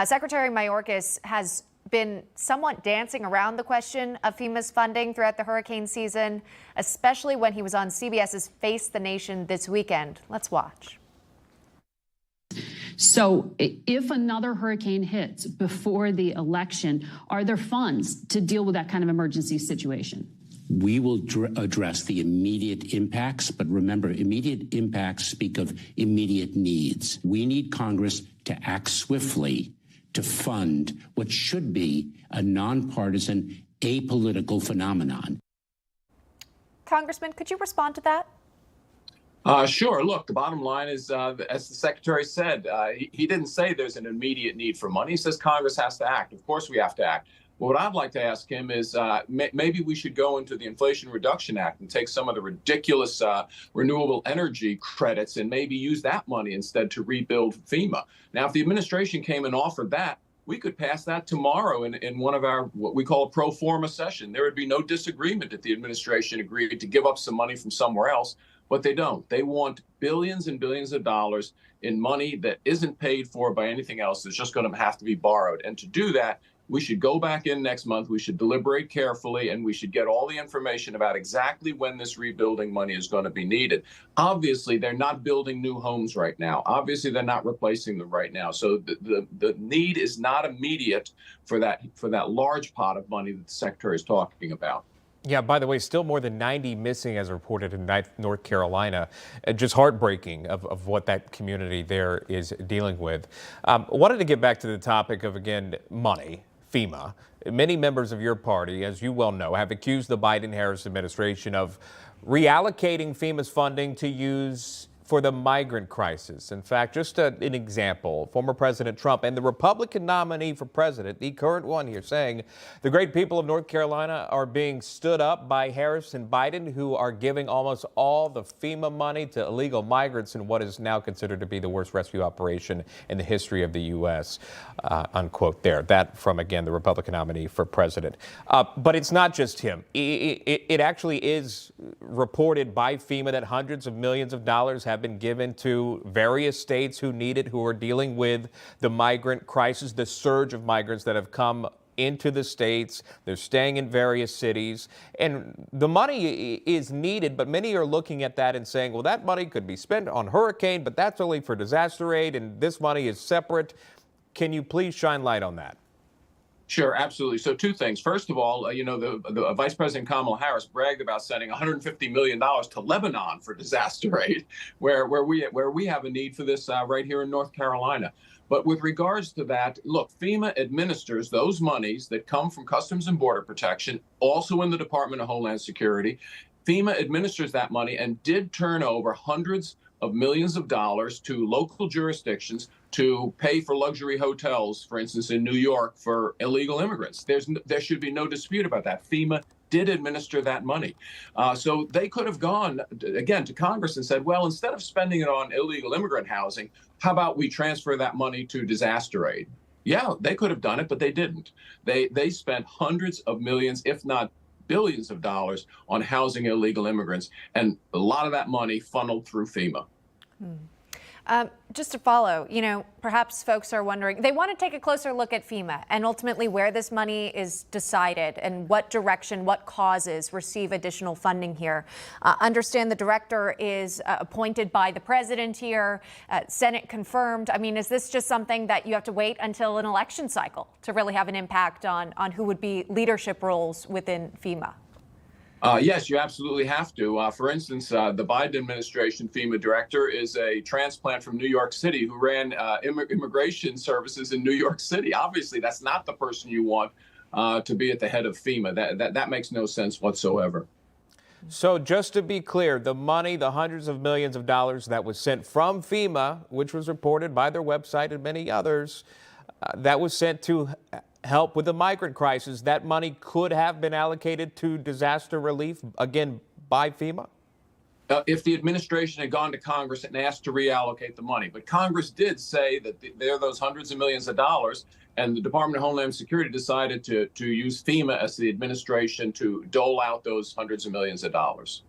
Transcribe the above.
Secretary Mayorkas has been somewhat dancing around the question of FEMA's funding throughout the hurricane season, especially when he was on CBS's Face the Nation this weekend. Let's watch. So if another hurricane hits before the election, are there funds to deal with that kind of emergency situation? We will address the immediate impacts, but remember, immediate impacts speak of immediate needs. We need Congress to act swiftly to fund what should be a nonpartisan, apolitical phenomenon. Congressman, could you respond to that? Sure. Look, the bottom line is, as the secretary said, he didn't say there's an immediate need for money. He says Congress has to act. Of course, we have to act. What I'd like to ask him is maybe we should go into the Inflation Reduction Act and take some of the ridiculous renewable energy credits and maybe use that money instead to rebuild FEMA. Now, if the administration came and offered that, we could pass that tomorrow in one of our what we call a pro forma session. There would be no disagreement if the administration agreed to give up some money from somewhere else, but they don't. They want billions and billions of dollars in money that isn't paid for by anything else. It's just going to have to be borrowed. And to do that, we should go back in next month. We should deliberate carefully, and we should get all the information about exactly when this rebuilding money is going to be needed. Obviously, they're not building new homes right now. Obviously, they're not replacing them right now. So the need is not immediate for that large pot of money that the secretary is talking about. Yeah, by the way, still more than 90 missing as reported in North Carolina. Just heartbreaking of what that community there is dealing with. Wanted to get back to the topic of, again, money. FEMA. Many members of your party, as you well know, have accused the Biden-Harris administration of reallocating FEMA's funding to use for the migrant crisis. In fact, just an example, former President Trump and the Republican nominee for president, the current one here, saying the great people of North Carolina are being stood up by Harris and Biden, who are giving almost all the FEMA money to illegal migrants in what is now considered to be the worst rescue operation in the history of the U.S., unquote there. That from, again, the Republican nominee for president. But it's not just him. It actually is reported by FEMA that hundreds of millions of dollars have been given to various states who need it, who are dealing with the migrant crisis, the surge of migrants that have come into the states. They're staying in various cities, and the money is needed, but many are looking at that and saying, well, that money could be spent on hurricane, but that's only for disaster aid, and this money is separate. Can you please shine light on that? Sure, absolutely. So two things. First of all, the Vice President Kamala Harris bragged about sending $150 million to Lebanon for disaster aid, where we have a need for this right here in North Carolina. But with regards to that, look, FEMA administers those monies that come from Customs and Border Protection, also in the Department of Homeland Security. FEMA administers that money and did turn over hundreds of millions of dollars to local jurisdictions to pay for luxury hotels, for instance, in New York for illegal immigrants. There should be no dispute about that. FEMA did administer that money. So they could have gone, again, to Congress and said, well, instead of spending it on illegal immigrant housing, how about we transfer that money to disaster aid? Yeah, they could have done it, but they didn't. They spent hundreds of millions, if not billions of dollars on housing illegal immigrants, and a lot of that money funneled through FEMA. Just to follow, perhaps folks are wondering, they want to take a closer look at FEMA and ultimately where this money is decided and what direction, what causes receive additional funding here. Understand the director is appointed by the president here, Senate confirmed. I mean, is this just something that you have to wait until an election cycle to really have an impact on who would be leadership roles within FEMA? Yes, you absolutely have to. For instance, the Biden administration FEMA director is a transplant from New York City who ran immigration services in New York City. Obviously, that's not the person you want to be at the head of FEMA. That makes no sense whatsoever. So just to be clear, the money, the hundreds of millions of dollars that was sent from FEMA, which was reported by their website and many others, that was sent to help with the migrant crisis, that money could have been allocated to disaster relief, again, by FEMA? If the administration had gone to Congress and asked to reallocate the money. But Congress did say that there are those hundreds of millions of dollars, and the Department of Homeland Security decided to use FEMA as the administration to dole out those hundreds of millions of dollars.